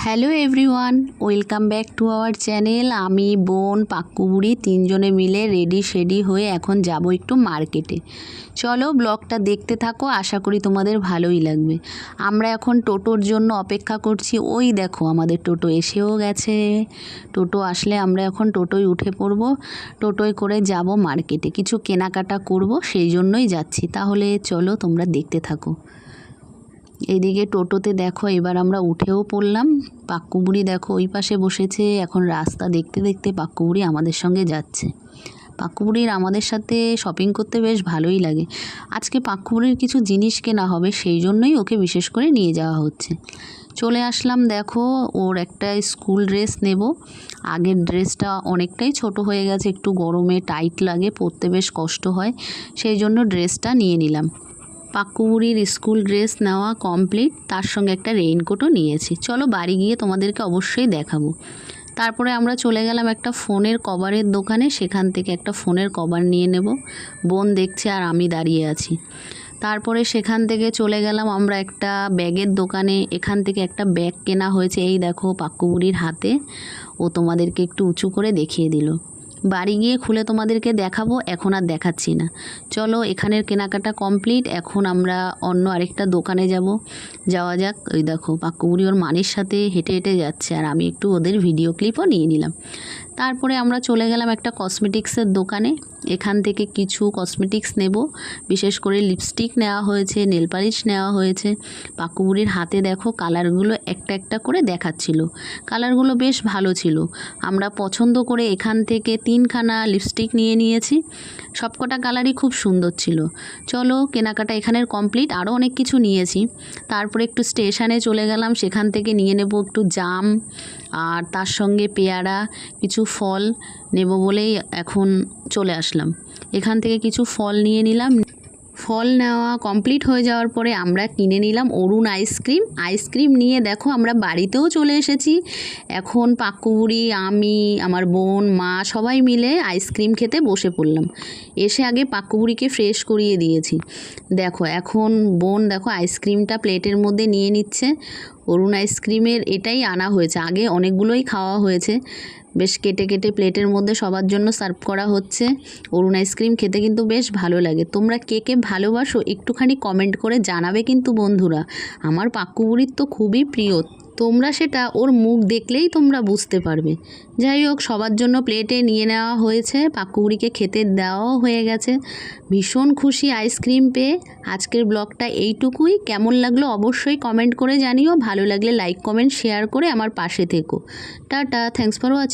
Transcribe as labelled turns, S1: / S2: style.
S1: Hello everyone, welcome back to our channel. আমি বোন পাক্কু বুড়ি তিনজনে মিলে রেডি হয়ে এখন যাব একটু মার্কেটে। চলো ব্লগটা দেখতে থাকো, আশা করি তোমাদের ভালোই লাগবে। আমরা এখন টোটোর জন্য অপেক্ষা করছি। ওই দেখো আমাদের টোটো এসেও গেছে। টোটো আসলে আমরা এখন টোটোয় উঠে পড়ব। টোটোয় করে যাব মার্কেটে, কিছু কেনাকাটা করব, সেই জন্যই যাচ্ছি। তাহলে চলো তোমরা দেখতে থাকো। এইদিকে টোটোতে দেখো এবার আমরা উঠেও পড়লাম। পাক্কু বুড়ি দেখো ওই পাশে বসেছে। এখন রাস্তা দেখতে দেখতে পাক্কু বুড়ি আমাদের সঙ্গে যাচ্ছে। পাক্কু বুড়ির আমাদের সাথে শপিং করতে বেশ ভালোই লাগে। আজকে পাক্কু বুড়ির কিছু জিনিস কেনা হবে, সেই জন্যই ওকে বিশেষ করে নিয়ে যাওয়া হচ্ছে। চলে আসলাম, দেখো ওর একটা স্কুল ড্রেস নেব। আগের ড্রেসটা অনেকটাই ছোট হয়ে গেছে, একটু গরমে টাইট লাগে, পরতে বেশ কষ্ট হয়, সেই জন্য ড্রেসটা নিয়ে নিলাম। পাক্কু বুড়ির স্কুল ড্রেস নেওয়া কমপ্লিট, তার সঙ্গে একটা রেইনকোটও নিয়েছি। চলো বাড়ি গিয়ে তোমাদেরকে অবশ্যই দেখাবো। তারপরে আমরা চলে গেলাম একটা ফোনের কভারের দোকানে, সেখান থেকে একটা ফোনের কভার নিয়ে নেব। বোন দেখছে আর আমি দাঁড়িয়ে আছি। তারপরে সেখান থেকে চলে গেলাম আমরা একটা ব্যাগের দোকানে। এখান থেকে একটা ব্যাগ কেনা হয়েছে, এই দেখো পাক্কু বুড়ির হাতে। ও তোমাদেরকে একটু উঁচু করে দেখিয়ে দিল। বাড়ি গিয়ে খুলে তোমাদেরকে দেখাবো, এখন আর দেখাচ্ছি না। চলো এখানের কেনাকাটা কমপ্লিট, এখন আমরা অন্য আরেকটা দোকানে যাওয়া যাক। ওই দেখো পাক্কু বুড়ি ওর মানির সাথে হেঁটে হেঁটে যাচ্ছে, আর আমি একটু ওদের ভিডিও ক্লিপও নিয়ে নিলাম। তারপরে আমরা চলে গেলাম একটা কসমেটিক্সের দোকানে। এখান থেকে কিছু কসমেটিক্স নেব, বিশেষ করে লিপস্টিক নেওয়া হয়েছে, নেল পালিশ নেওয়া হয়েছে। পাক্কু বুড়ির হাতে দেখো কালারগুলো একটা একটা করে দেখাচ্ছিল, কালারগুলো বেশ ভালো ছিল। আমরা পছন্দ করে এখান থেকে 3খানা লিপস্টিক নিয়ে নিয়েছি, সবকটা কালারই খুব সুন্দর ছিল। চলো কেনাকাটা এখানের কমপ্লিট, আরও অনেক কিছু নিয়েছি। তারপরে একটু স্টেশনে চলে গেলাম, সেখান থেকে নিয়ে নেব একটু জাম, আর তার সঙ্গে পেয়ারা, কিছু ফল নেব বলেই এখন চলে আসলাম। এখান থেকে কিছু ফল নিয়ে নিলাম। ফল নেওয়া কমপ্লিট হয়ে যাওয়ার পরে আমরা কিনে নিলাম অরুণ আইসক্রিম নিয়ে দেখো আমরা বাড়িতেও চলে এসেছি। এখন পাক্কু বুড়ি, আমি, আমার বোন, মা সবাই মিলে আইসক্রিম খেতে বসে পড়লাম। এসে আগে পাক্কু বুড়িকে ফ্রেশ করিয়ে দিয়েছি। দেখো এখন বোন দেখো আইসক্রিমটা প্লেটের মধ্যে নিয়ে নিচ্ছে। অরুণ আইসক্রিমের এটাই আনা হয়েছে, আগে অনেকগুলোই খাওয়া হয়েছে। বেশ কেটে কেটে প্লেটের মধ্যে সবার জন্য সার্ভ করা হচ্ছে। অরুণ আইসক্রিম খেতে কিন্তু বেশ ভালো লাগে। তোমরা কে কে ভালোবাসো একটুখানি কমেন্ট করে জানাবে কিন্তু বন্ধুরা। আমার পাক্কু বুড়ির তো খুবই প্রিয়, তোমরা সেটা ওর মুখ দেখলেই তোমরা বুঝতে পারবে। যাই হোক সবার জন্য প্লেটে নিয়ে নেওয়া হয়েছে, পাক্কু বুড়িকে খেতে দেওয়াও হয়ে গেছে। ভীষণ খুশি আইসক্রিম পেয়ে। আজকের ব্লগটা এইটুকুই। কেমন লাগলো অবশ্যই কমেন্ট করে জানিও, ভালো লাগলে লাইক কমেন্ট শেয়ার করে আমার পাশে থেকো। Tata, thanks for watching.